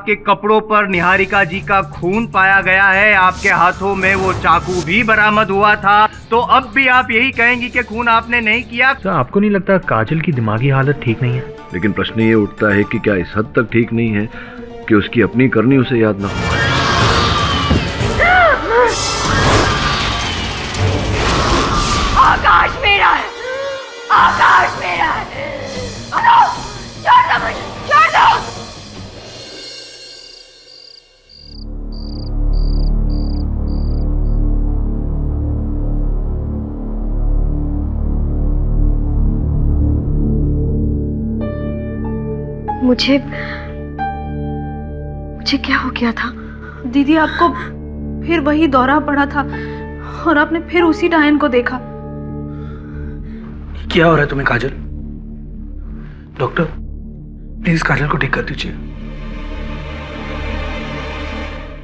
आपके कपड़ों पर निहारिका जी का खून पाया गया है, आपके हाथों में वो चाकू भी बरामद हुआ था, तो अब भी आप यही कहेंगी कि खून आपने नहीं किया? सर, आपको नहीं लगता काजल की दिमागी हालत ठीक नहीं है? लेकिन प्रश्न ये उठता है कि क्या इस हद तक ठीक नहीं है कि उसकी अपनी करनी उसे याद ना हो? आकाश मेरा है, आकाश मेरा है। छोड़ दो मुझे, छोड़ दो। मुझे क्या हो गया था? दीदी, आपको फिर वही दौरा पड़ा था और आपने फिर उसी डायन को देखा। क्या हो रहा है तुम्हें काजल? डॉक्टर, प्लीज काजल को ठीक कर दीजिए।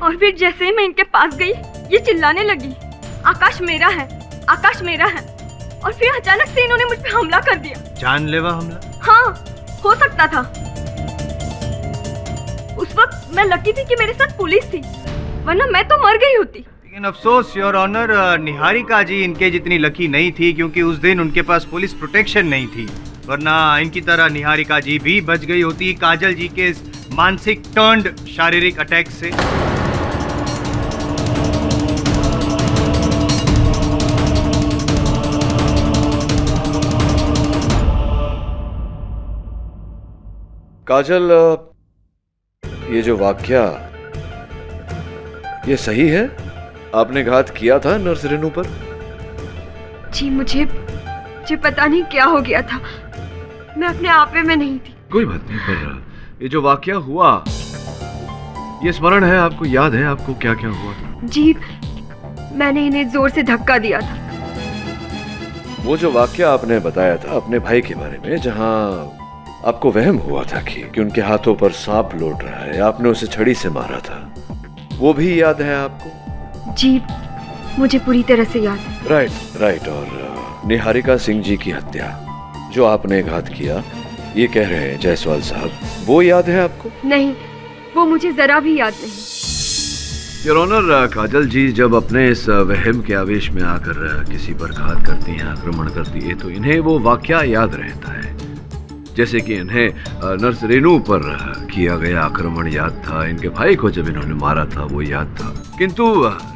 और फिर जैसे ही मैं इनके पास गई, ये चिल्लाने लगी, आकाश मेरा है, आकाश मेरा है। और फिर अचानक से इन्होंने मुझ पे हमला कर दिया। जानलेवा हमला? हाँ, हो सकता था। उस वक्त मैं लकी थी कि मेरे साथ पुलिस थी, वरना मैं तो मर गई होती। लेकिन अफसोस योर ऑनर, निहारिका जी इनके जितनी लकी नहीं थी, क्योंकि उस दिन उनके पास पुलिस प्रोटेक्शन नहीं थी, वरना इनकी तरह निहारिका जी भी बच गई होती काजल जी के मानसिक टर्न्ड शारीरिक अटैक से। काजल, ये जो वाकया, ये सही है? आपने घात किया था नर्स रेनू पर? जी, मुझे पता नहीं क्या हो गया था, मैं अपने आप में नहीं थी। कोई बात नहीं, पर ये जो वाकया हुआ, ये स्मरण है आपको? याद है आपको क्या क्या हुआ था? जी, मैंने इन्हें जोर से धक्का दिया था। वो जो वाकया आपने बताया था अपने भाई के बारे में, जहां आपको वहम हुआ था कि उनके हाथों पर सांप लौट रहा है, आपने उसे छड़ी से मारा था, वो भी याद है आपको? जी, मुझे पूरी तरह से याद है। राइट। और निहारिका सिंह जी की हत्या जो आपने घात किया, ये कह रहे हैं जायसवाल साहब, वो याद है आपको? नहीं, वो मुझे जरा भी याद नहीं। योर ऑनर, काजल जी जब अपने इस वहम के आवेश में आकर किसी पर घात करती हैं, आक्रमण करती है, तो इन्हें वो वाकया याद रहता है। जैसे कि इन्हें नर्स रेनू पर किया गया आक्रमण याद था, इनके भाई को जब इन्होंने मारा था वो याद था, किंतु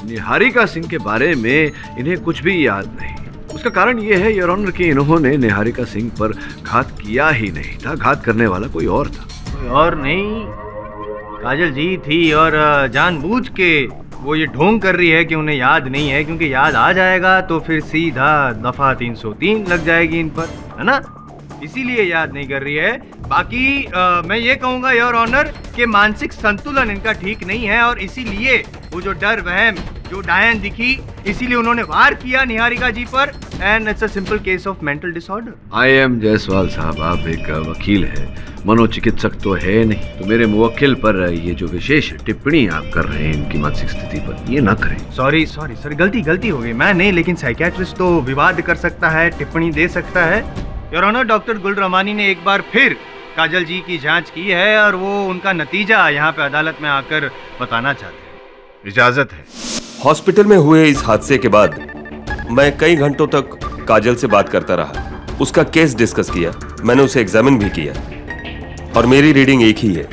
निहारिका सिंह के बारे में इन्हें कुछ भी याद नहीं। उसका कारण ये है योर ऑनर कि इन्होंने निहारिका सिंह पर घात किया ही नहीं था, घात करने वाला कोई और था। कोई और नहीं, काजल जी थी, और जानबूझ के वो ये ढोंग कर रही है कि उन्हें याद नहीं है, क्योंकि याद आ जाएगा तो फिर सीधा दफा 303 लग जाएगी इन पर, है ना? इसीलिए याद नहीं कर रही है। बाकी मैं ये कहूँगा योर ऑनर कि मानसिक संतुलन इनका ठीक नहीं है, और इसीलिए वो जो डर वहम, जो डायन दिखी, इसीलिए उन्होंने वार किया निहारिका जी पर, and it's a simple case of mental disorder. I am Jaiswal साहब, आप एक वकील है, मनोचिकित्सक तो है नहीं, तो मेरे मुवक्किल पर ये जो विशेष टिप्पणी आप कर रहे हैं इनकी मानसिक स्थिति पर, ये ना करें। सॉरी, गलती हो गई। मैं नहीं, लेकिन साइकियाट्रिस्ट तो विवाद कर सकता है, टिप्पणी दे सकता है। योर ऑनर, डॉक्टर गुल रमानी ने एक बार फिर काजल जी की जांच की है, और वो उनका नतीजा यहाँ पे अदालत में आकर बताना चाहते हैं। इजाजत है। हॉस्पिटल में हुए इस हादसे के बाद मैं कई घंटों तक काजल से बात करता रहा, उसका केस डिस्कस किया, मैंने उसे एग्जामिन भी किया, और मेरी रीडिंग एक ही है,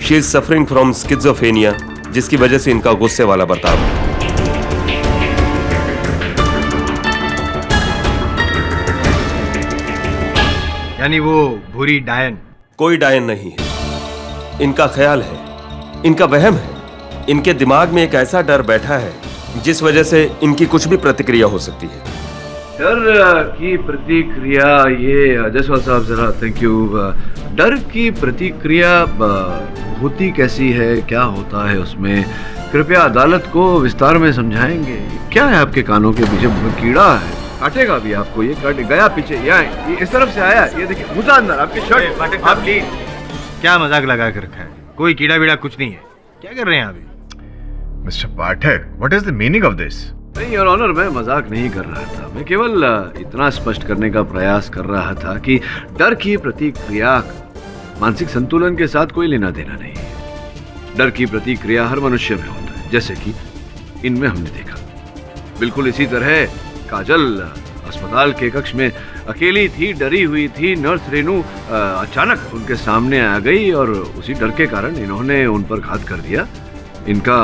she is suffering from schizophrenia, जिसकी वजह से इनका गुस्से वाला बर्ताव है। यानी वो भूरी डायन? कोई डायन नहीं है, इनका ख्याल है, इनका वहम है, इनके दिमाग में एक ऐसा डर बैठा है जिस वजह से इनकी कुछ भी प्रतिक्रिया हो सकती है। डर की प्रतिक्रिया, ये जायसवाल साहब जरा थैंक यू, डर की प्रतिक्रिया होती कैसी है, क्या होता है उसमें, कृपया अदालत को विस्तार में समझाएंगे। क्या है आपके कानों के पीछे? कीड़ा है, काटेगा भी आपको, ये काट गया पीछे, ये इस तरफ से आया, ये देखिए घुसा अंदर आपके शर्ट। पाठक साहब प्लीज, क्या मजाक लगा कर रखा है? कोई कीड़ा बीड़ा कुछ नहीं है, क्या कर रहे हैं अभी? Mister Pathak, what is the meaning of this? नहीं योर ऑनर, मैं मजाक नहीं कर रहा था, मैं केवल इतना स्पष्ट करने का प्रयास कर रहा था कि डर की प्रतिक्रिया मानसिक संतुलन के साथ कोई लेना देना नहीं है। डर की प्रतिक्रिया हर मनुष्य में होता है, जैसे कि इनमें हमने देखा। बिल्कुल इसी तरह काजल अस्पताल के कक्ष में अकेली थी, डरी हुई थी। नर्स रेनू अचानक उनके सामने आ गई और उसी डर के कारण इन्होंने उन पर घात कर दिया। इनके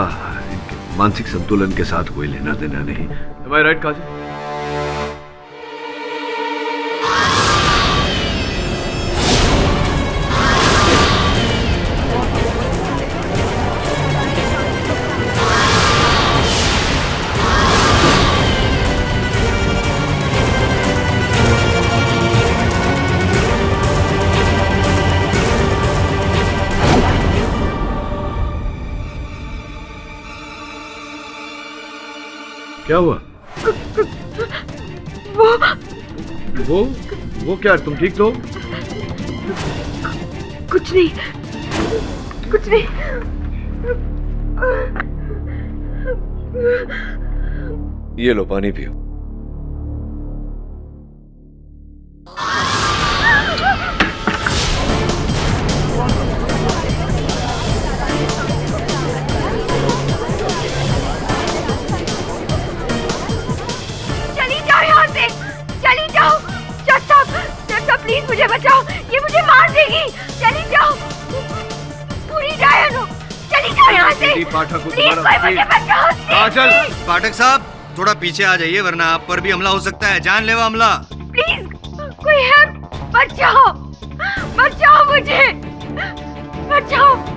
मानसिक संतुलन के साथ कोई लेना देना नहीं। Am I right, काजल? क्या हुआ? वो क्या? तुम ठीक तो? कुछ नहीं, कुछ नहीं। ये लो, पानी पियो। प्लीज मुझे बचाओ, ये मुझे मार देगी। चली जाओ, पूरी डायन हो। चली जाओ यहाँ से। पाठक को प्लीज कोई मुझे बचाओ। काजल, पाठक साहब थोड़ा पीछे आ जाइए वरना आप पर भी हमला हो सकता है, जानलेवा हमला। प्लीज कोई हेल्प, बचाओ, बचाओ मुझे, बचाओ।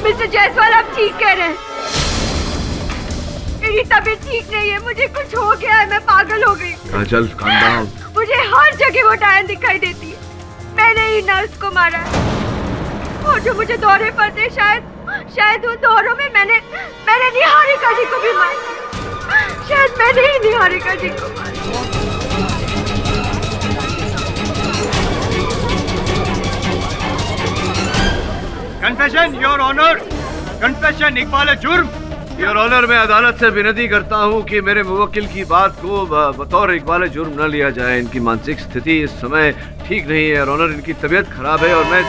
मिस्टर जायसवाल, आप ठीक कह रहे हैं। मेरी तबीयत ठीक नहीं है, मुझे कुछ हो गया है, मैं पागल हो गई। काजल, calm down। मुझे हर जगह वो डायन दिखाई देती है। मैंने ही नर्स को मारा है। और जो मुझे दौरे पर थे, शायद उन दौरों में मैंने निहारिका जी को भी मारा। शायद मैंने ही निहारिका जी को मारा। Confession, your honour. कन्फेशन, इकबाल जुर्म। योर ऑनर, मैं अदालत से विनती करता हूं कि मेरे मुवक्किल की बात को बतौर इकबाल जुर्म न लिया जाए। इनकी मानसिक स्थिति इस समय ठीक नहीं है। योर ऑनर, इनकी तबीयत खराब है और मैं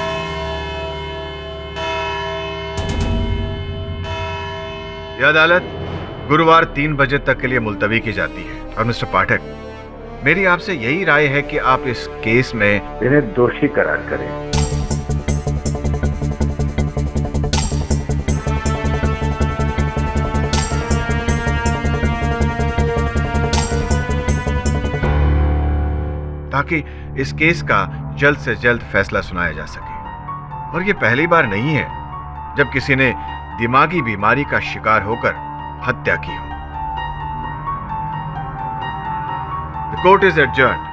यह अदालत गुरुवार 3 बजे तक के लिए मुलतवी की जाती है। और मिस्टर पाठक, मेरी आपसे यही राय है कि आप इस केस में इन्हें दोषी करार करें। ताकि इस केस का जल्द से जल्द फैसला सुनाया जा सके। और ये पहली बार नहीं है जब किसी ने दिमागी बीमारी का शिकार होकर हत्या की हो। The court is adjourned.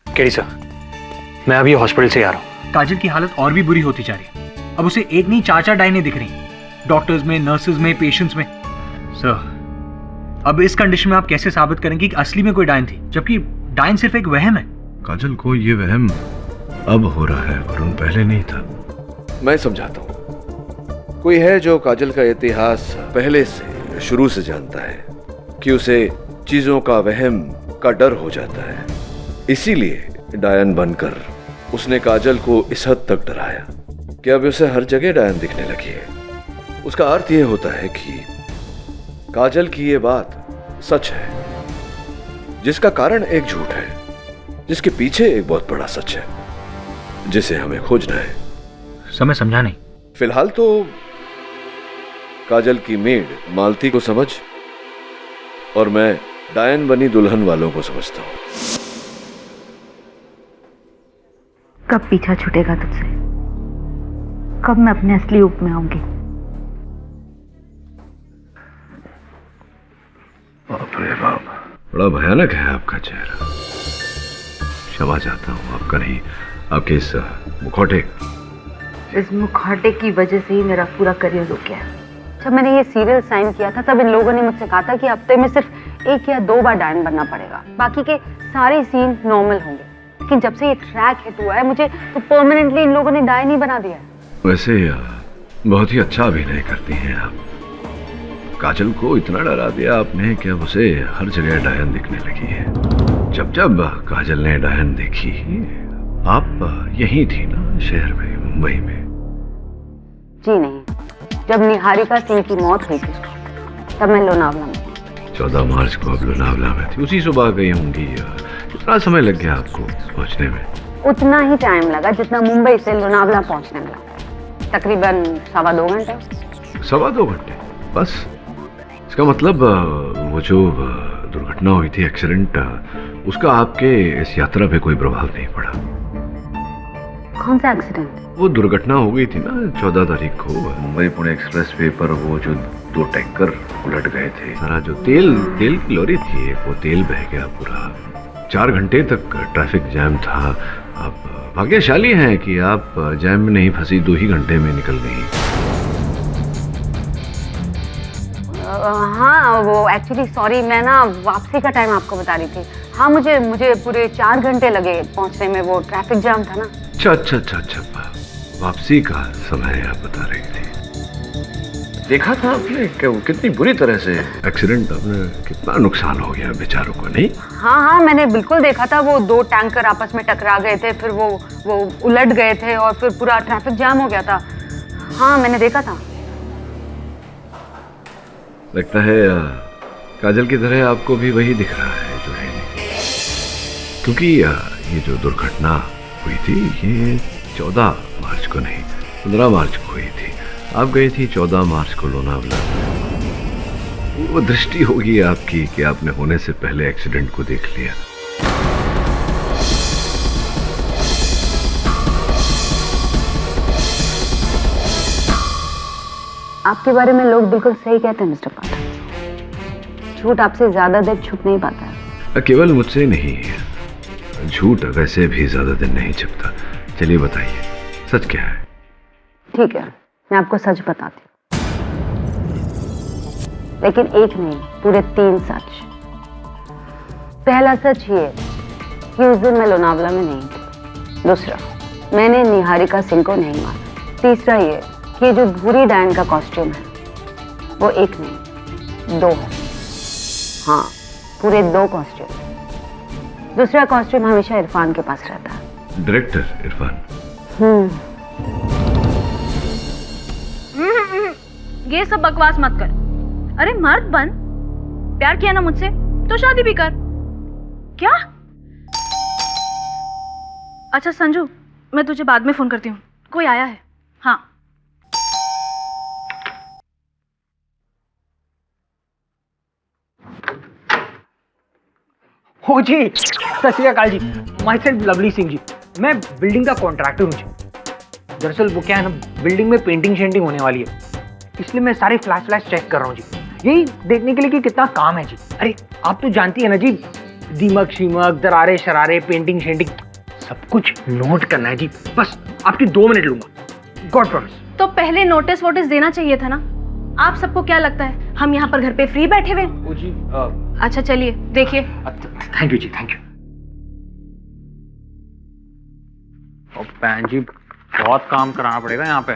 KD sir, मैं अभी हॉस्पिटल से आ रहा हूँ। काजल की हालत और भी बुरी होती जा रही है। अब उसे एक नहीं 4 डायनें दिख रही, डॉक्टर्स में, नर्सेज में, पेशेंट्स में। सर, अब इस कंडीशन में आप कैसे साबित करेंगे कि असली में कोई डायन थी, जबकि डायन सिर्फ एक वहम है। काजल को ये वहम अब हो रहा है, वरुण पहले नहीं था। मैं समझाता हूँ। कोई है जो काजल का इतिहास पहले से, शुरू से जानता है कि उसे चीजों का वहम का डर हो जाता है। इसीलिए डायन बनकर उसने काजल को इस हद तक डराया कि अब उसे हर जगह डायन दिखने लगी है। उसका अर्थ यह होता है कि काजल की ये बात सच है, जिसका कारण एक झूठ है, जिसके पीछे एक बहुत बड़ा सच है, जिसे हमें खोजना है। समय समझा नहीं। फिलहाल तो काजल की मेड मालती को समझ, और मैं डायन बनी दुल्हन वालों को समझता हूं। कब पीछा छूटेगा तुझसे? कब मैं अपने असली रूप में आऊंगी? बाप रे बाप, बड़ा भयानक है आपका चेहरा। क्षमा चाहता हूँ, आपका नहीं, आपके इस मुखौटे। इस मुखौटे की वजह से ही मेरा पूरा करियर रुक गया। जब मैंने ये सीरियल साइन किया था, तब इन लोगों ने मुझसे कहा था कि हफ्ते में सिर्फ 1 या 2 बार डायन बनना पड़ेगा, बाकी के सारे सीन नॉर्मल होंगे। लेकिन जब से ये ट्रैक हिट हुआ है मुझे तो परमानेंटली इन लोगों ने डायन ही बना दिया है। वैसे बहुत ही अच्छा अभिनय करती हैं आप। काजल को इतना डरा दिया आपने कि अब उसे हर जगह डायन दिखने लगी है। जब जब काजल ने डायन देखी, आप यहीं थी ना शहर में, मुंबई में? जी नहीं, जब निहारिका सिंह की मौत हुई थी तब मैं लोनावला में। 14 मार्च को आप लोनावला में थी, उसी सुबह गई होंगी। कितना समय लग गया आपको पहुंचने में? उतना ही टाइम लगा जितना मुंबई से लोनावला पहुंचने में लगा, तकरीबन 2.25 घंटे। 2.25 घंटे बस? इसका मतलब वो जो दुर्घटना हुई थी, एक्सीडेंट, उसका आपके इस यात्रा पे कोई प्रभाव नहीं पड़ा? कौन सा एक्सीडेंट? वो दुर्घटना हो गई थी ना 14 तारीख को मुंबई पुणे एक्सप्रेस वे पर। वो जो 2 टैंकर उलट गए थे, सारा जो तेल की लॉरी थी, वो तेल बह गया पूरा। 4 घंटे तक ट्रैफिक जैम था। आप भाग्यशाली हैं कि आप जैम में नहीं फंसी, 2 ही घंटे में निकल गई। हाँ, वो एक्चुअली सॉरी, मैं ना वापसी का टाइम आपको बता रही थी। हाँ, मुझे पूरे 4 घंटे लगे पहुंचने में, वो ट्रैफिक जाम था ना। अच्छा, वापसी का समय आप बता रही थी। देखा था आपने कि वो कितनी बुरी तरह से एक्सीडेंट, आपने कितना नुकसान हो गया बेचारों को, नहीं? हाँ, मैंने बिल्कुल देखा था। वो 2 टैंकर आपस में टकरा गए थे, फिर वो उलट गए थे और फिर पूरा ट्रैफिक जाम हो गया था। हाँ, मैंने देखा था। लगता है काजल की तरह आपको भी वही दिख रहा है जो है, क्योंकि ये जो दुर्घटना हुई थी ये 14 मार्च को नहीं, 15 मार्च को हुई थी। आप गई थी 14 मार्च को लोनावला। वो दृष्टि होगी आपकी कि आपने होने से पहले एक्सीडेंट को देख लिया। आपके बारे में लोग बिल्कुल सही कहते हैं मिस्टर पाठक। झूठ आपसे ज्यादा देर छुप नहीं पाता है। केवल मुझसे नहीं, झूठ वैसे भी ज्यादा दिन नहीं छिपता। चलिए बताइए, सच क्या है? ठीक है, मैं आपको सच बताती हूँ, लेकिन एक नहीं, पूरे 3 सच। पहला सच ये कि उस दिन मैं लोनावला में नहीं थी। दूसरा, मैंने निहारिका सिंह को नहीं मारा। तीसरा ये कि जो भूरी डायन का कॉस्ट्यूम है वो 1 नहीं 2 है। हाँ, पूरे 2 कॉस्ट्यूम। दूसरा कॉस्ट्यूम हमेशा इरफान के पास रहता है। डायरेक्टर इरफान? ये सब बकवास मत कर। अरे मर्द बन, प्यार किया ना मुझसे तो शादी भी कर। क्या? अच्छा संजू, मैं तुझे बाद में फोन करती हूँ, कोई आया है। हाँ। हो जी, सत श्री अकाल जी। My self lovely Singh ji, मैं बिल्डिंग का कॉन्ट्रैक्टर हूँ जी। दरअसल वो क्या है ना, बिल्डिंग में पेंटिंग शेंटिंग होने वाली है, इसलिए मैं सारे फ्लैश चेक कर रहा हूँ जी, यही देखने के लिए कि कितना काम है जी। अरे आप तो जानती है ना जी, दीमक शीमक, दरारे शरारे, पेंटिंग शेंटिंग, सब कुछ नोट करना है जी। बस आपकी 2 मिनट लूंगा, गॉड प्रॉमिस। तो पहले नोटिस वोटिस देना चाहिए था ना। आप सबको क्या लगता है हम यहाँ पर घर पे फ्री बैठे हुए? जी अच्छा चलिए देखिए। थैंक यू जी, थैंक यू। बहन जी, बहुत काम कराना पड़ेगा यहाँ पे।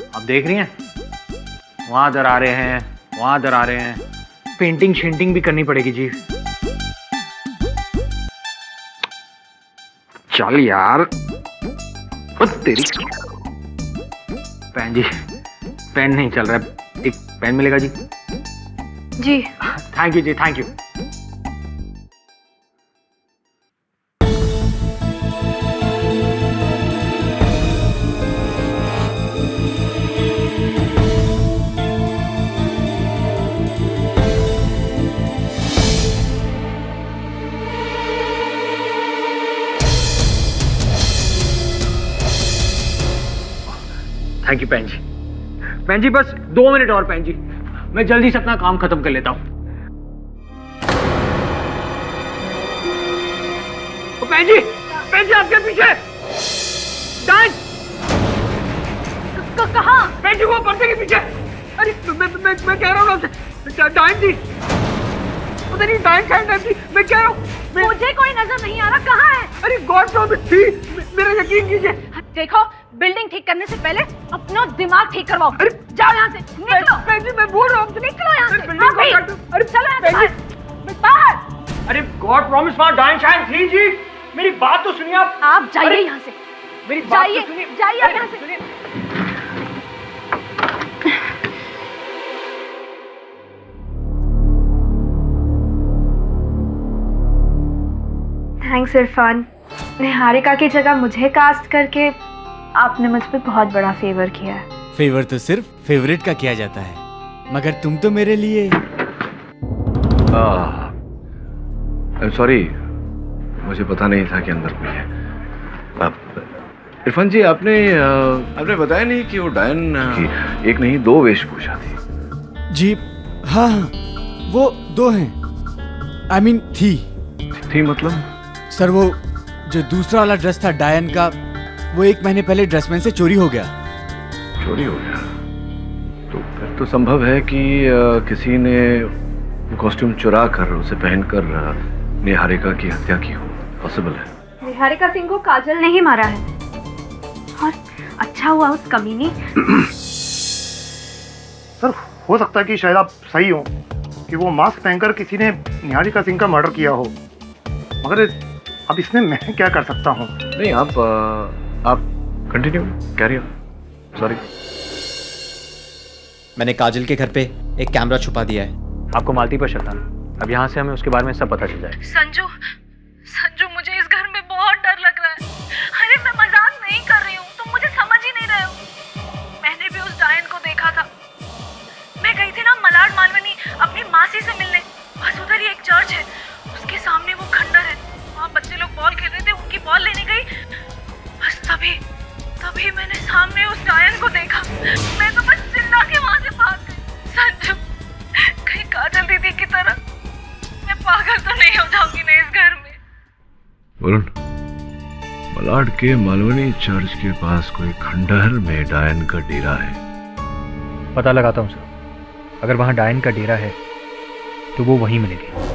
आप देख रही हैं, वहां दरारे हैं, वहां दरारे हैं, पेंटिंग शेंटिंग भी करनी पड़ेगी जी। चल यार, तेरी पेन जी, पेन नहीं चल रहा है, एक पेन मिलेगा जी? जी थैंक यू जी, thank you. Thank you pen जी। पैन जी बस 2 मिनट और पैन जी, मैं जल्दी से अपना काम खत्म कर लेता हूं। पैन जी आपके पीछे डायन। कहाँ? पैन जी वो पर्दे के पीछे। अरे मैं कह रहा हूँ ना डाइन थी, पता नहीं डाइन शाइन थी, मैं कह रहा हूँ मुझे कोई नजर नहीं आ रहा, कहाँ है? अरे गॉड प्रॉमिस थी, मेरा यकीन कीजिए। देखो, बिल्डिंग ठीक करने से पहले अपना दिमाग ठीक करवाओ। अरे जाओ यहाँ से, निकलो। मैं बोल रहा हूँ निकलो यहाँ से। अरे चलो यहाँ से बाहर। अरे गॉड प्रॉमिस वहाँ डाइन शाइन थी जी, मेरी बात तो सुनिए आप। आप जाइए यहाँ से, मेरी बात तो सुनिए। जाइए यहाँ से। थैंक्स इरफान, निहारिका की जगह मुझे कास्ट करके आपने मुझ पे बहुत बड़ा फेवर किया है। फेवर तो सिर्फ फेवरेट का किया जाता है, मगर तुम तो मेरे लिए। सॉरी, मुझे पता नहीं था कि अंदर कोई है। इरफान जी, आपने बताया नहीं कि वो डायन की एक नहीं 2 वेशभूषा थी। जी हाँ, वो 2 हैं। I mean, थी मतलब? सर, वो जो दूसरा वाला ड्रेस था डायन का, वो 1 महीने पहले ड्रेसमैन से चोरी हो गया। चोरी हो गया? तो फिर तो संभव है कि किसी ने कॉस्ट्यूम चुरा कर उसे पहनकर निहारिका की हत्या की हो। पॉसिबल है। निहारिका सिंह को काजल ने ही मारा है, और अच्छा हुआ उस कमीने। सर, हो सकता है कि शायद आप सही हो कि वो मास्क पहनकर किसी ने निहारिका सिंह का मर्डर किया हो, मगर अब इसमें मैं क्या कर सकता हूँ? नहीं, आप कंटिन्यू कैरी ऑन। सॉरी। मैंने काजल के घर पे एक कैमरा छुपा दिया है। आपको मालती पर शक था, अब यहाँ से हमें उसके बारे में सब पता चल जाए। संजू, मुझे इस घर में बहुत डर लग रहा है। अरे मैं मजाक नहीं कर रही हूँ, तुम मुझे समझ ही नहीं रहे हो। मैंने भी उस डायन को देखा था। मैं गई थी ना मलाड मालवनी अपनी मासी से मिलने, बस उधर ही एक चर्च है, उसके सामने वो खंडर है, वहाँ बच्चे लोग बॉल खेल रहे थे, उनकी बॉल लेने गई, बस तभी मैंने सामने उस डायन को देखा। मैं तो बस चिल्ला के वहाँ से भाग गई। संजू, कहीं काजल दीदी की तरह मैं पागल तो नहीं हो जाऊंगी ना इस घर में? वरुण, मलाड के मालवनी चर्च के पास कोई खंडहर में डायन का डेरा है। पता लगाता हूँ सर, अगर वहाँ डायन का डेरा है तो वो वहीं मिलेगी।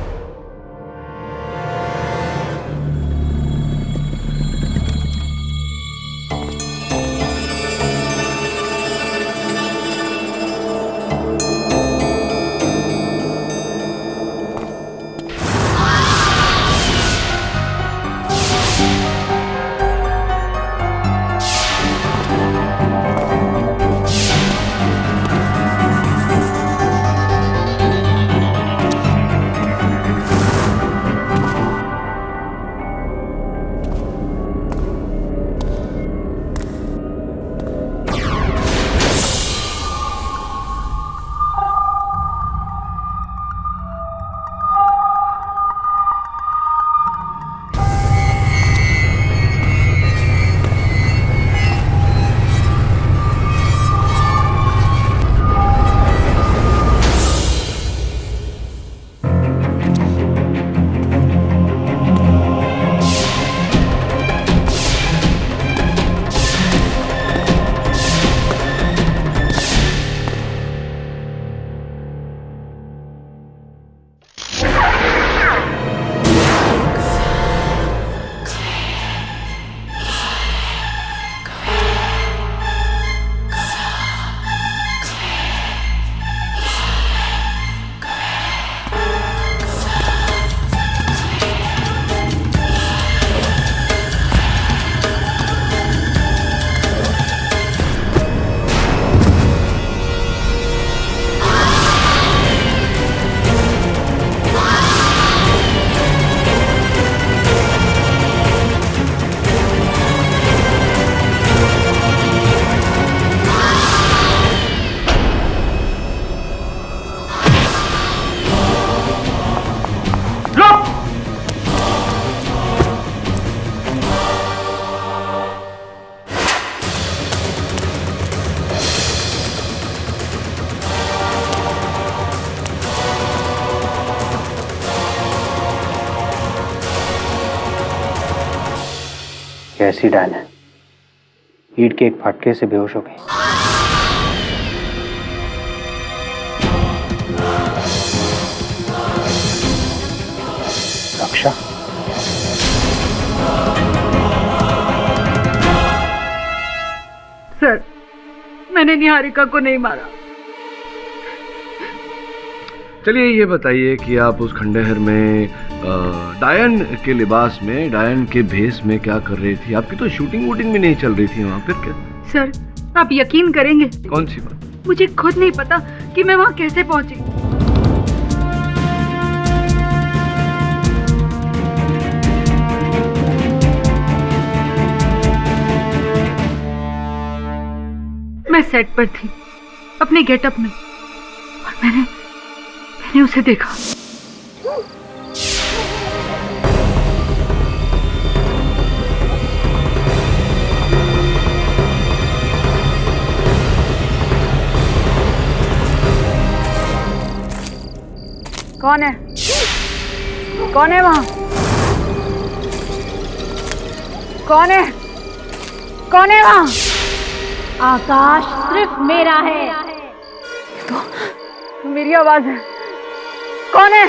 ऐसी डायन है, ईंट के एक फटके से बेहोश हो गई। रक्षा। सर, मैंने निहारिका को नहीं मारा। चलिए ये बताइए कि आप उस खंडहर में डायन के लिबास में, डायन के भेष में क्या कर रही थी? आपकी तो शूटिंग वूटिंग भी नहीं चल रही थी वहाँ, फिर क्या? सर, आप यकीन करेंगे, कौन सी बात? मुझे खुद नहीं पता कि मैं वहाँ कैसे पहुंची। मैं सेट पर थी अपने गेटअप में और मैंने उसे देखा। कौन है? कौन है वहां? कौन है? कौन है वहां? आकाश सिर्फ मेरा है। तो मेरी आवाज है। कौन है?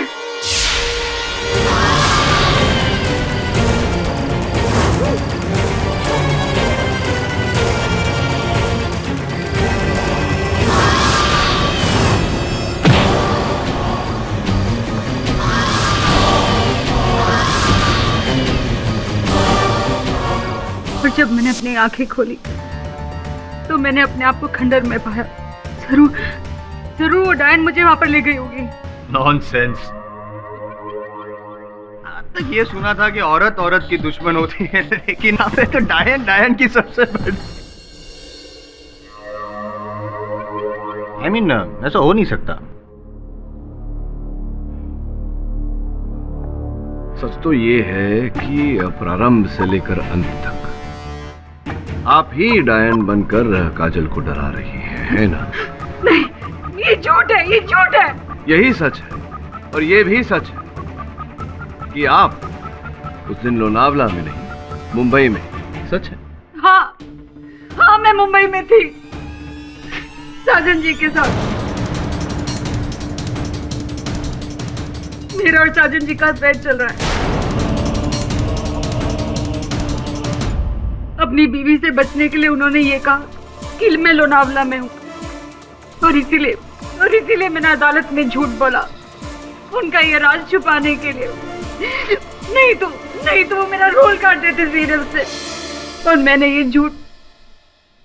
और जब मैंने अपनी आंखें खोली तो मैंने अपने आप को खंडर में पाया। जरूर वो डायन मुझे वहां पर ले गई होगी। नॉनसेंस। आज तक ये सुना था कि औरत औरत की दुश्मन होती है, लेकिन आपने तो डायन डायन की सबसे बड़ी। I mean, ऐसा हो नहीं सकता। सच तो ये है कि प्रारंभ से लेकर अंत तक आप ही डायन बनकर काजल को डरा रही है ना? नहीं, ये झूठ है, ये झूठ है। यही सच है और ये भी सच है कि आप उस दिन लोनावला में नहीं, मुंबई में। सच है? हाँ, मैं मुंबई में थी साजन जी के साथ। मेरा और साजन जी का अफेयर चल रहा है। अपनी बीवी से बचने के लिए उन्होंने ये कहा कि मैं लोनावला में हूँ और इसीलिए मैंने अदालत में झूठ बोला उनका ये राज छुपाने के लिए। नहीं तो वो मेरा रोल काट देते सीरियल से। और मैंने ये झूठ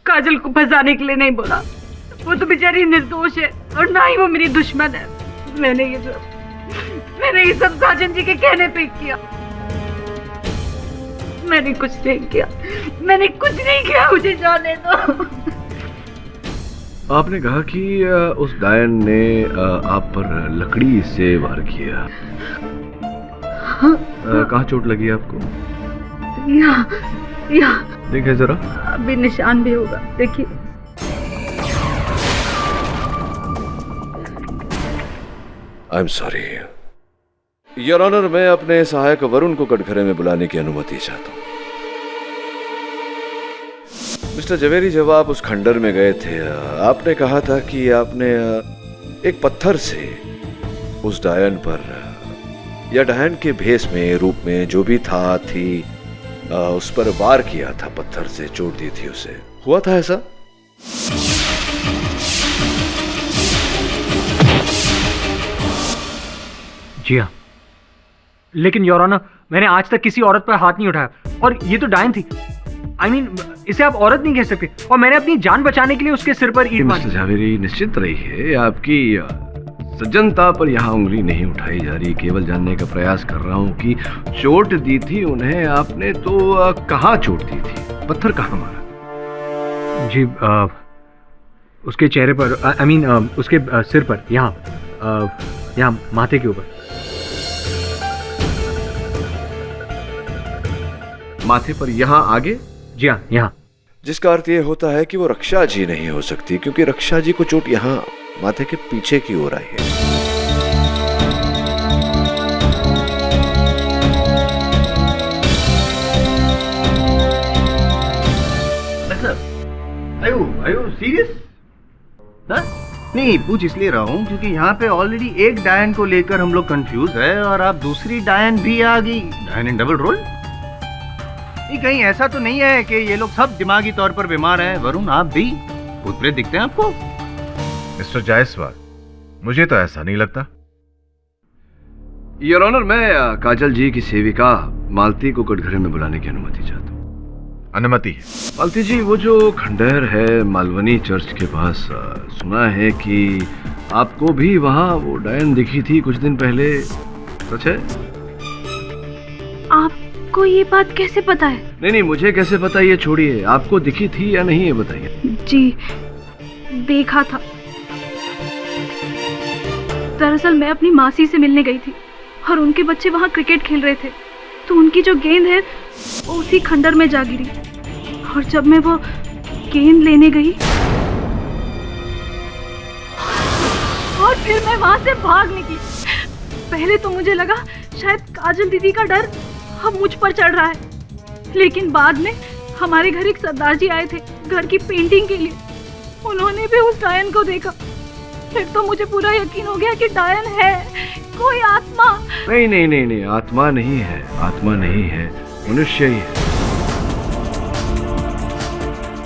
काजल को फंसाने के लिए नहीं बोला। वो तो बेचारी निर्दोष है और ना ही वो मेरी दुश्मन है। मैंने ये सब साजन जी के कहने पे किया। मैंने कुछ नहीं किया, मुझे जाने दो। आपने कहा कि उस डायन ने आप पर लकड़ी से वार किया। कहाँ चोट लगी आपको? यहाँ। देखिए जरा। अभी निशान भी होगा, देखिए। I am sorry your honour, मैं अपने सहायक वरुण को कटघरे में बुलाने की अनुमति चाहता हूँ। मिस्टर जवेरी, जब आप उस खंडर में गए थे, आपने कहा था कि आपने एक पत्थर से उस डायन पर या डायन के भेष में, रूप में जो भी थी उस पर वार किया था, पत्थर से चोट दी थी उसे। हुआ था ऐसा? जी हाँ, लेकिन योर ऑनर, मैंने आज तक किसी औरत पर हाथ नहीं उठाया और ये तो डायन थी। I mean, इसे आप औरत नहीं कह सकते और मैंने अपनी जान बचाने के लिए उसके सिर पर ईंट मारी। मिस्टर जावेरी, निश्चित रहिए, आपकी सज्जनता पर यहाँ उंगली नहीं उठाई जा रही। केवल जानने का प्रयास कर रहा हूँ कि चोट दी थी उन्हें आपने तो कहाँ चोट दी थी? पत्थर कहाँ मारा? जी, उसके चेहरे पर, I mean, उसके सिर पर, यहाँ माथे के ऊपर। माथे पर यहाँ आगे? जी हाँ, यहाँ। जिसका अर्थ ये होता है कि वो रक्षा जी नहीं हो सकती, क्योंकि रक्षा जी को चोट यहाँ माथे के पीछे की ओर आई है। Are you serious? Huh? नहीं, पूछ इसलिए रहा हूँ क्योंकि यहाँ पे ऑलरेडी एक डायन को लेकर हम लोग कंफ्यूज है और आप दूसरी डायन भी आ गई। डायन इन डबल रोल? नहीं, कहीं ऐसा तो नहीं है कि ये लोग सब दिमागी तौर पर बीमार हैं? वरुण, आप भी भूत प्रेत दिखते हैं आपको? मिस्टर जायसवाल, मुझे तो ऐसा नहीं लगता। योर ऑनर, मैं काजल जी की सेविका मालती को कटघरे में बुलाने की अनुमति चाहता हूँ। अनुमति है। मालती जी, वो जो खंडहर है मालवनी चर्च के पास, सुना है कि आपको भी वहाँ वो डायन दिखी थी कुछ दिन पहले, सच है? आपको ये बात कैसे पता है? नहीं, मुझे कैसे पता ये छोड़िए, आपको दिखी थी या नहीं ये बताइए। जी, देखा था। दरअसल मैं अपनी मासी से मिलने गई थी और उनके बच्चे वहाँ क्रिकेट खेल रहे थे, तो उनकी जो गेंद है वो उसी खंडर में जा गिरी और जब मैं वो गेंद लेने गई और फिर मैं वहाँ से भाग निकली। पहले तो मुझे लगा शायद काजल दीदी का डर अब मुझ पर चढ़ रहा है, लेकिन बाद में हमारे घर एक सरदार जी आए थे घर की पेंटिंग के लिए। उन्होंने भी उस डायन को देखा। फिर तो मुझे पूरा यकीन हो गया कि डायन है, कोई आत्मा। नहीं, आत्मा नहीं है, आत्मा नहीं है, मनुष्य ही है।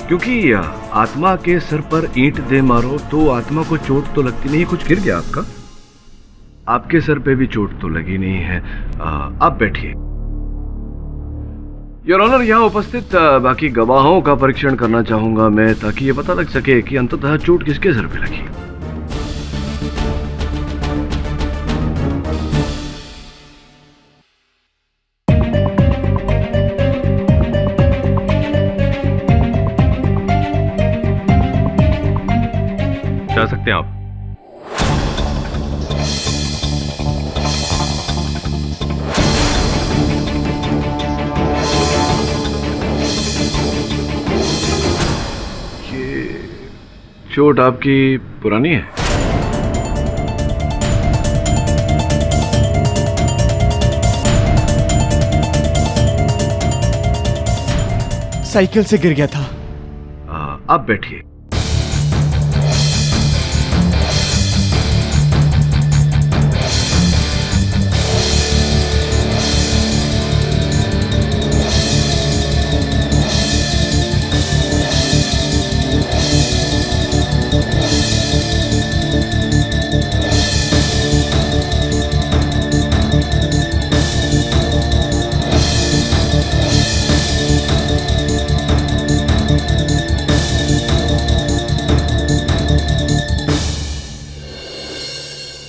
क्योंकि आत्मा के सर पर ईंट दे मारो तो आत्मा को चोट तो लगती नहीं। कुछ गिर गया आपका? आपके सर पे भी चोट तो लगी नहीं है। आप बैठिए। योर ऑनर, यहाँ उपस्थित बाकी गवाहों का परीक्षण करना चाहूंगा मैं, ताकि ये पता लग सके कि अंततः चोट किसके सर पे लगी। जा सकते हैं आप। ये चोट आपकी पुरानी है? साइकिल से गिर गया था। आप बैठिए।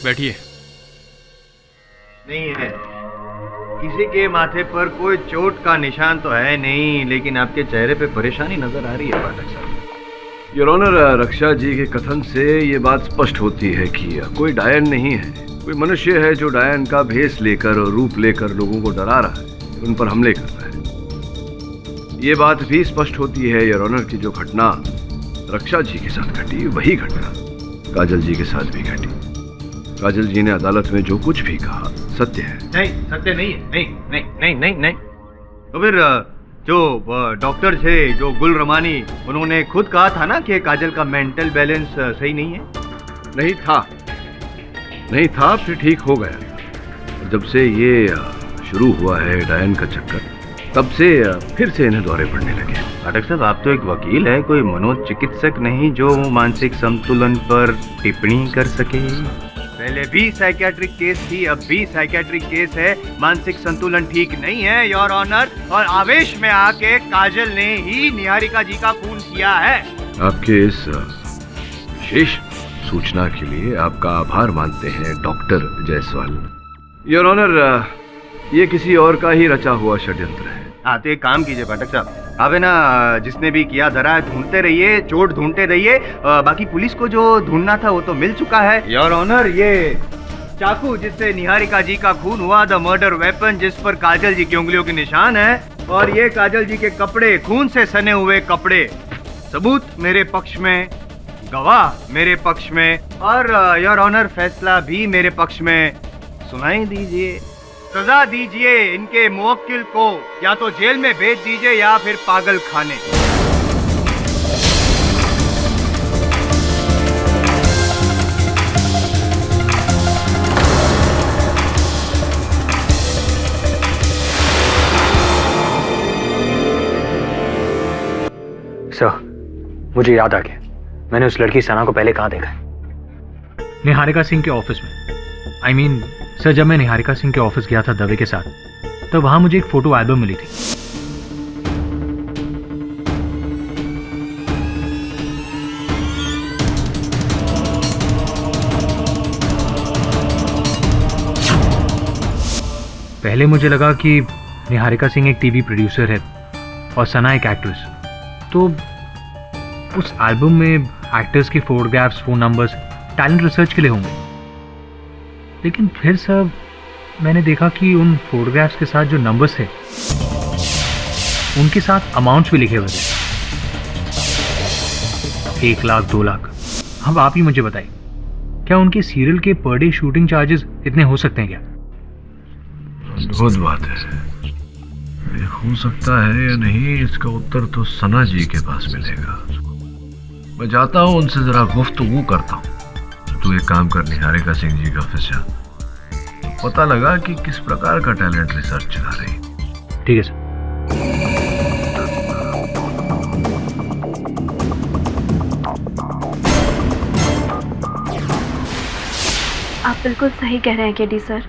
बैठिए। नहीं है, किसी के माथे पर कोई चोट का निशान तो है नहीं, लेकिन आपके चेहरे पे परेशानी नजर आ रही है पाठक साहब। योर ऑनर, रक्षा जी के कथन से ये बात स्पष्ट होती है कि कोई डायन नहीं है, कोई मनुष्य है जो डायन का भेष लेकर और रूप लेकर लोगों को डरा रहा है, उन पर हमले कर रहा है। ये बात भी स्पष्ट होती है योर ऑनर की जो घटना रक्षा जी के साथ घटी, वही घटना काजल जी के साथ भी घटी। काजल जी ने अदालत में जो कुछ भी कहा सत्य है। नहीं, सत्य नहीं है। नहीं नहीं नहीं नहीं नहीं। तो फिर जो डॉक्टर थे, जो गुल रमानी, उन्होंने खुद कहा था ना कि काजल का मेंटल बैलेंस सही नहीं है। नहीं था, फिर ठीक हो गया। जब से ये शुरू हुआ है डायन का चक्कर, तब से फिर से इन्हें दौरे पड़ने लगे। पाठक साहब, आप तो एक वकील है, कोई मनोचिकित्सक नहीं जो मानसिक संतुलन पर टिप्पणी कर सके। पहले भी साइकियाट्रिक केस थी, अब भी साइकियाट्रिक केस है। मानसिक संतुलन ठीक नहीं है योर ऑनर, और आवेश में आके काजल ने ही निहारिका जी का खून किया है। आपके इस विशेष सूचना के लिए आपका आभार मानते हैं डॉक्टर जायसवाल। योर ऑनर, ये किसी और का ही रचा हुआ षड्यंत्र है। हाँ, तो एक काम कीजिए पाठक साहब, आप है ना, जिसने भी किया धरा है ढूंढते रहिए, चोट ढूंढते रहिए। बाकी पुलिस को जो ढूंढना था वो तो मिल चुका है योर ऑनर। ये चाकू जिससे निहारिका जी का खून हुआ, द मर्डर वेपन जिस पर काजल जी की उंगलियों के निशान है, और ये काजल जी के कपड़े, खून से सने हुए कपड़े, सबूत मेरे पक्ष में, गवाह मेरे पक्ष में, और योर ऑनर फैसला भी मेरे पक्ष में। सुनाई दीजिए, सजा दीजिए इनके मुवक्किल को, या तो जेल में भेज दीजिए या फिर पागल खाने। मुझे याद आ गया, मैंने उस लड़की सना को पहले कहाँ देखा है? निहारिका सिंह के ऑफिस में। आई मीन सर, जब मैं निहारिका सिंह के ऑफिस गया था दवे के साथ, तो वहां मुझे एक फोटो एल्बम मिली थी। पहले मुझे लगा कि निहारिका सिंह एक टीवी प्रोड्यूसर है और सना एक एक्ट्रेस, तो उस एल्बम में एक्टर्स के photographs, phone numbers talent research के लिए होंगे। लेकिन फिर सर मैंने देखा कि उन फोटोग्राफ्स के साथ जो नंबर्स थे उनके साथ अमाउंट्स भी लिखे हुए थे, 1 लाख 2 लाख। अब आप ही मुझे बताइए, क्या उनके सीरियल के पर डे शूटिंग चार्जेस इतने हो सकते हैं क्या? अद्भुत बात है। ये हो सकता है या नहीं, इसका उत्तर तो सना जी के पास मिलेगा। मैं जाता हूँ, उनसे जरा गुफ्तगू करता हूँ। तू एक काम कर, निहारिका सिंह जी का ऑफिस जा, पता लगा कि किस प्रकार का टैलेंट रिसर्च चला रही। ठीक है सर। आप बिल्कुल सही कह रहे हैं केडी सर।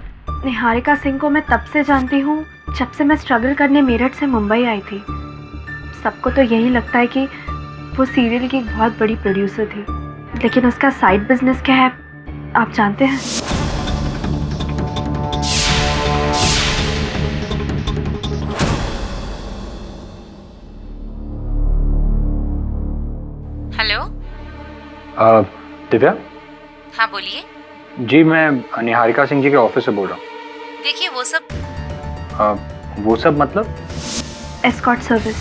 निहारिका सिंह को मैं तब से जानती हूँ जब से मैं स्ट्रगल करने मेरठ से मुंबई आई थी। सबको तो यही लगता है कि वो सीरियल की एक बहुत बड़ी प्रोड्यूसर थी, लेकिन उसका साइड बिजनेस क्या है आप जानते हैं? हेलो। दिव्या? हाँ बोलिए। जी मैं निहारिका सिंह जी के ऑफिस से बोल रहा हूँ। देखिए वो सब मतलब? Escort service.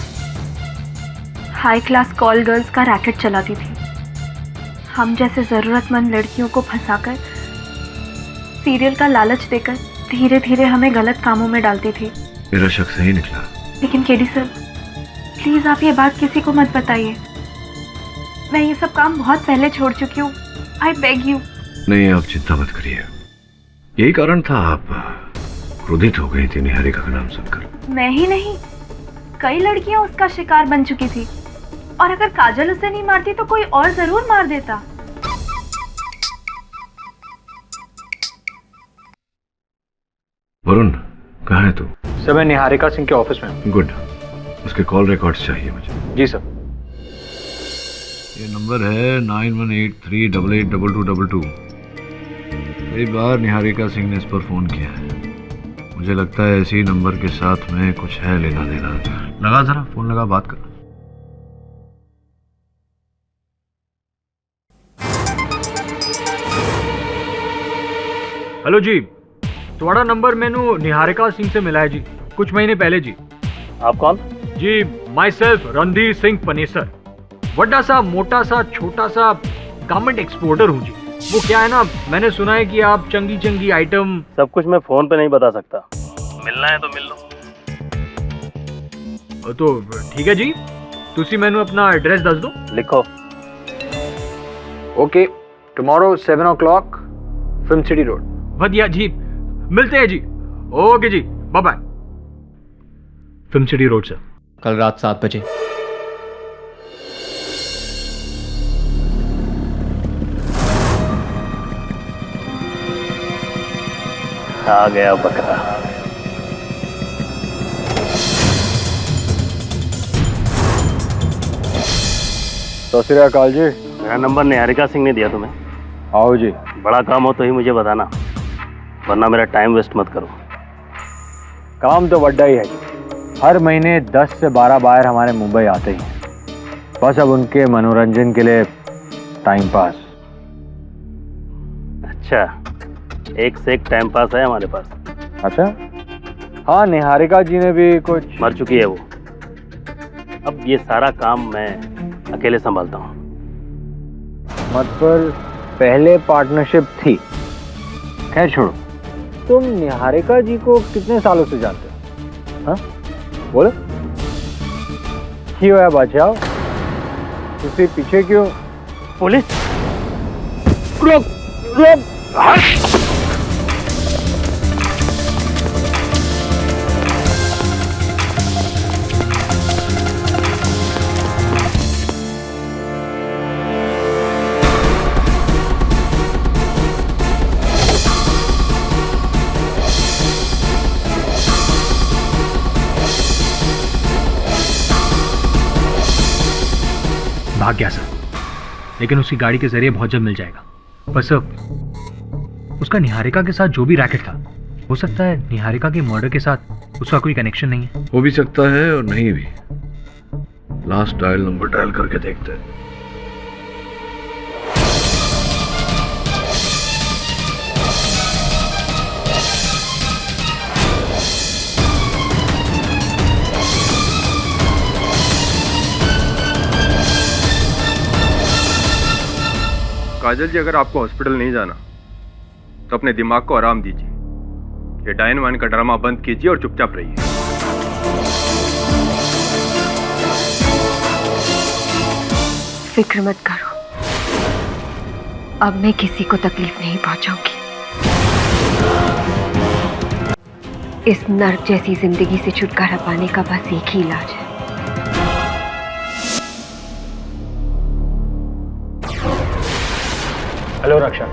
High class call girls का रैकेट चलाती थी। हम जैसे ज़रूरतमंद लड़कियों को फंसाकर, सीरियल का लालच देकर धीरे धीरे हमें गलत कामों में डालती थी। मेरा शक सही निकला। लेकिन केडी सर, प्लीज़ आप ये बात किसी को मत बताइए। मैं ये सब काम बहुत पहले छोड़ चुकी हूँ। I beg you. नहीं, आप चिंता मत करिए। यही कारण था आप क्रोधित हो गई थी निहारिका का नाम सुनकर। मैं ही नहीं, कई लड़कियां उसका शिकार बन चुकी थी, और अगर काजल उसे नहीं मारती तो कोई और जरूर मार देता। वरुण, कहाँ है तू? सर मैं निहारिका सिंह के ऑफिस में हूँ। गुड। उसके कॉल रिकॉर्ड्स चाहिए मुझे। जी सर। ये नंबर है 9183882222। कई बार निहारिका सिंह ने इस पर फोन किया है। मुझे लगता है इसी नंबर के साथ में कुछ है लेना देना। लगा, जरा फोन लगा, बात कर। हेलो जी, तुम्हारा नंबर मैंने निहारिका सिंह से मिला है जी, कुछ महीने पहले जी। आप कौन? जी माई सेल्फ रणधीर सिंह पनेसर। बड़ा सा, मोटा सा, छोटा सा गारमेंट एक्सपोर्टर हूँ जी। वो क्या है ना, मैंने सुना है कि आप चंगी चंगी आइटम। सब कुछ मैं फोन पे नहीं बता सकता, मिलना है तो मिल लो। तो ठीक है जी, तुसी मैंने अपना एड्रेस दस दो। लिखो। Okay, tomorrow 7 o'clock film city road. बढ़िया जी, मिलते हैं जी। ओके जी, bye bye. Film city road sir. कल रात 7 बजे। आ गया बकरा। तो श्री अकाल जी। मेरा नंबर निहारिका सिंह ने दिया तुम्हें। आओ जी। बड़ा काम हो तो ही मुझे बताना, वरना मेरा टाइम वेस्ट मत करो। काम तो बड़ा ही है जी। हर महीने 10 से 12 बार हमारे मुंबई आते ही हैं। बस अब उनके मनोरंजन के लिए टाइम पास। अच्छा, एक से एक टाइम पास है हमारे पास। अच्छा, हाँ निहारिका जी ने भी कुछ। मर चुकी है वो। अब ये सारा काम मैं अकेले संभालता हूँ। मतलब पहले पार्टनरशिप थी। खैर छोड़ो, तुम निहारिका जी को कितने सालों से जानते हो? हाँ बोलो। क्यों है बचाओ, तुसी पीछे क्यों? पुलिस। रुक रुक, हट। भाग गया सर, लेकिन उसकी गाड़ी के जरिए बहुत जल्द मिल जाएगा। पर सर उसका निहारिका के साथ जो भी रैकेट था, हो सकता है निहारिका के मर्डर के साथ उसका कोई कनेक्शन नहीं है। हो भी सकता है और नहीं भी। लास्ट डायल नंबर डायल करके देखते हैं। काजल जी, अगर आपको हॉस्पिटल नहीं जाना तो अपने दिमाग को आराम दीजिए। ये डायन वाइन का ड्रामा बंद कीजिए और चुपचाप रहिए। फिक्र मत करो, अब मैं किसी को तकलीफ नहीं पहुंचाऊंगी। इस नर्क जैसी जिंदगी से छुटकारा पाने का बस एक ही इलाज है। हेलो रक्षा।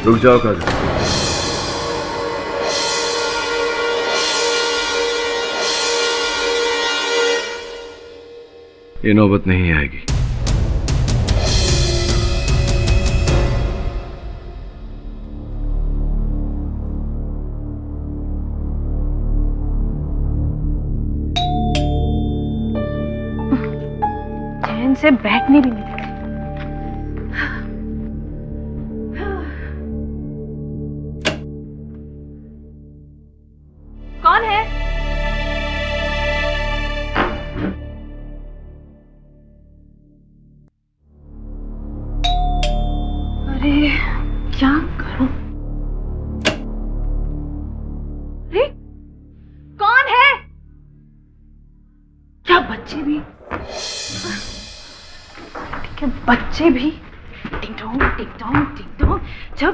रुक जाओ काजल। ये नौबत नहीं आएगी। चैन से बैठने भी नहीं देते। कौन है? अरे क्या करूं? अरे कौन है? क्या बच्चे भी? क्या बच्चे भी? Tick tock tick tock tick tock. जब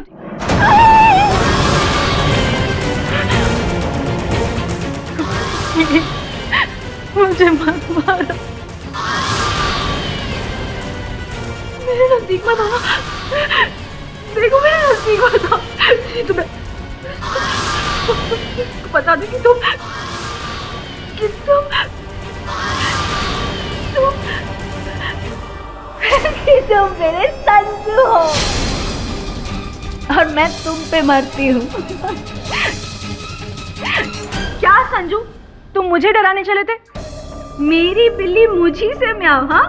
मुझे मत मारो, मेरे नजदीक मत आना। देखो मेरे नजदीक मत आओ। तुम्हें बता दे कि तुम मेरे संजू हो और मैं तुम पे मरती हूँ। क्या संजू, तुम मुझे डराने चले थे? मेरी बिल्ली मुझी से म्याऊं, हाँ?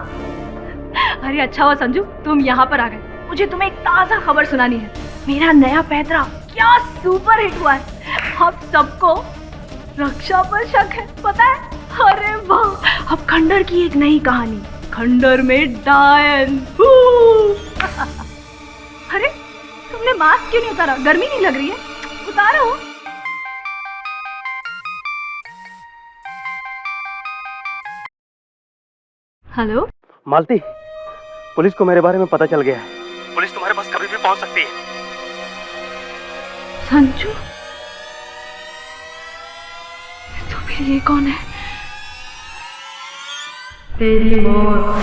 अरे अच्छा हुआ संजू तुम यहाँ पर आ गए। मुझे तुम्हें एक ताजा खबर सुनानी है। मेरा नया पैतरा क्या सुपर हिट हुआ है। अब सबको रक्षा पर शक है, पता है? अरे वाह, अब खंडर की एक नई कहानी, खंडर में डायन। अरे तुमने मास्क क्यों नहीं उतारा? गर्मी नहीं लग रही है? उतारो। हेलो मालती, पुलिस को मेरे बारे में पता चल गया है। पुलिस तुम्हारे पास कभी भी पहुंच सकती है। संजू, तो फिर ये कौन है? तेरी मौत।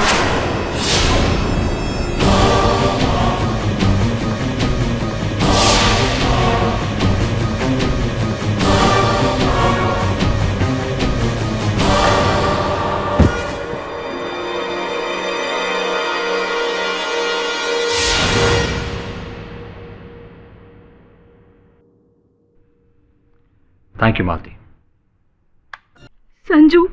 थैंक यू मालती। संजू,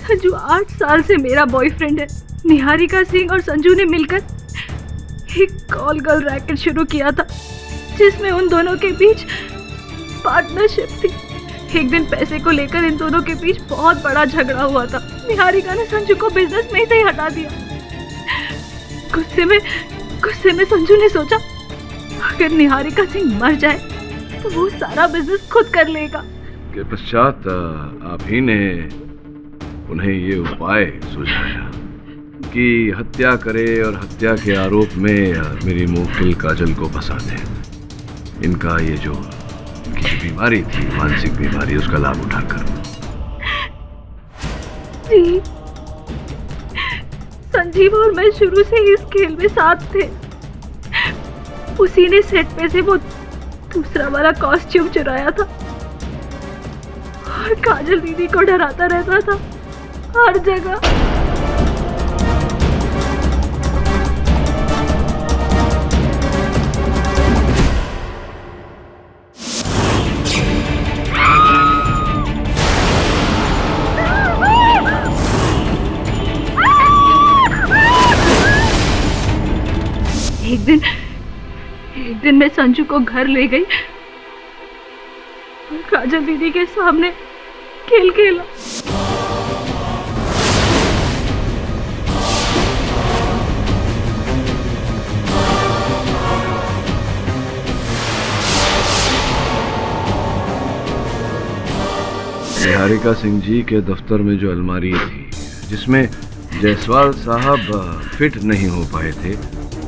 संजू 8 साल से मेरा बॉयफ्रेंड है। निहारिका सिंह और संजू ने मिलकर एक कॉल गर्ल रैकेट शुरू किया था, जिसमें उन दोनों के बीच पार्टनरशिप थी। एक दिन पैसे को लेकर इन दोनों के बीच बहुत बड़ा झगड़ा हुआ था। निहारिका ने संजू को बिजनेस में से ही हटा दिया। गुस्से में संजू ने सोचा अगर निहारिका सिंह मर जाए तो वो सारा बिजनेस खुद कर लेगा। के पश्चात आप ही ने उन्हें ये उपाय सुझाया कि हत्या करे और हत्या के आरोप में मेरी मुवक्किल काजल को फंसा दे। इनका ये जो इनकी बीमारी थी, मानसिक बीमारी, उसका लाभ उठाकर। जी, संजीव और मैं शुरू से इस खेल में साथ थे। उसी ने सेट पे से वो दूसरा वाला कॉस्ट्यूम चुराया था और काजल दीदी को डराता रहता था हर जगह। एक दिन मैं संजू को घर ले गई और काजल दीदी के सामने खेल खेला। निहारिका सिंह जी के दफ्तर में जो अलमारी थी जिसमें जायसवाल साहब फिट नहीं हो पाए थे,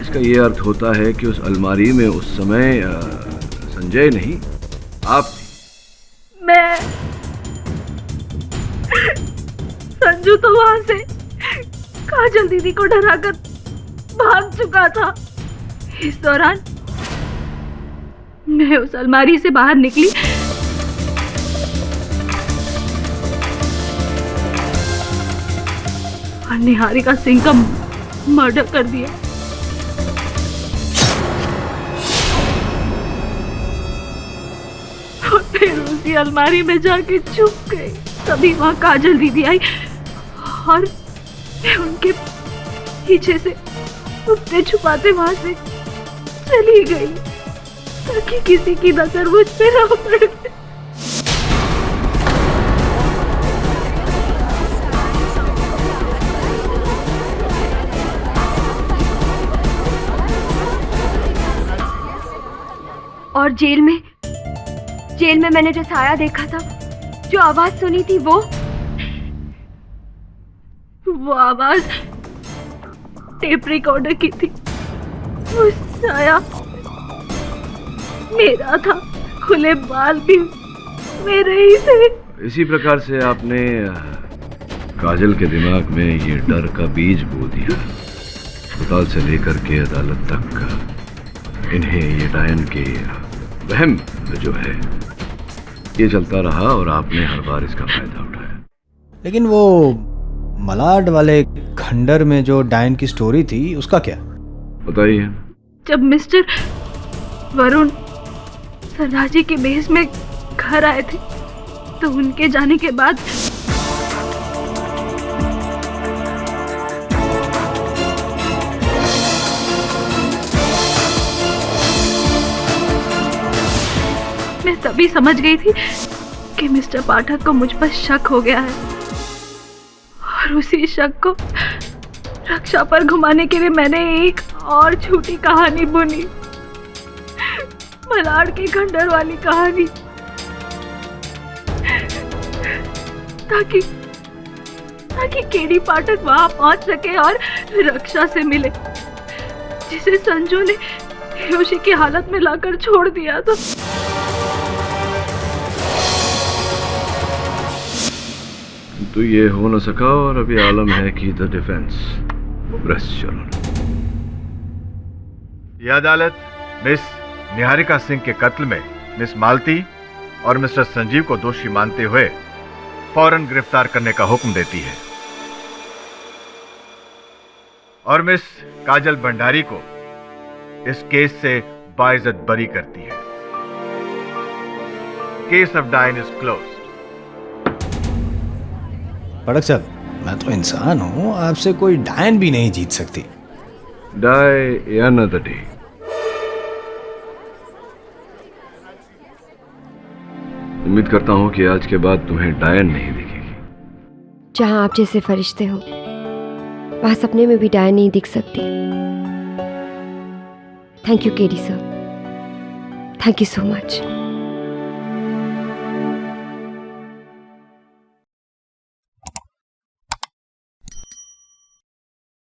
इसका ये अर्थ होता है कि उस अलमारी में उस समय संजय नहीं, आप थी। मैं संजू तो वहां से काजल दीदी को डराकर भाग चुका था। इस दौरान मैं उस अलमारी से बाहर निकली और निहारिका सिंह का मर्डर कर दिया। और फिर उसी अलमारी में जाके छुप गई। तभी वहां काजल दीदी आई और मैं उनके पीछे से छुपते छुपाते वहां से चली गई ताकि किसी की नजर मुझ पे न पड़े। और जेल में मैंने जो साया देखा था, जो आवाज सुनी थी, वो आवाज टेप रिकॉर्डर की थी। वो साया मेरा था, खुले बाल भी मेरे ही थे। इसी प्रकार से आपने काजल के दिमाग में ये डर का बीज बो दिया। अस्पताल से लेकर के अदालत तक इन्हें ये डायन के वहम जो है ये चलता रहा और आपने हर बार इसका फायदा उठाया। लेकिन वो मलाड वाले खंडर में जो डायन की स्टोरी थी उसका क्या? बताइए। जब मिस्टर वरुण सरदार के बेस में घर आए थे तो उनके जाने के बाद मैं तभी समझ गई थी कि मिस्टर पाठक को मुझ पर शक हो गया है और उसी शक को रक्षा पर घुमाने के लिए मैंने एक और झूठी कहानी बुनी, मलाड के खंडर वाली कहानी, ताकि केडी पाठक वहां पहुंच सके और रक्षा से मिले, जिसे संजू ने बेहोशी की हालत में लाकर छोड़ दिया था। तो ये हो न सका और अभी आलम है कि द डिफेंस प्रेस चलो। यह अदालत मिस निहारिका सिंह के कत्ल में मिस मालती और मिस्टर संजीव को दोषी मानते हुए फौरन गिरफ्तार करने का हुक्म देती है और मिस काजल भंडारी को इस केस से बाइज्जत बरी करती है। केस ऑफ डायन इज क्लोज्ड। पड़क साहब, मैं तो इंसान हूँ, आपसे कोई डायन भी नहीं जीत सकती। Die another day. उम्मीद करता हूँ कि आज के बाद तुम्हें डायन नहीं दिखेगी। जहां आप जैसे फरिश्ते हो वहां सपने में भी डायन नहीं दिख सकती। Thank you KD sir, thank you so much.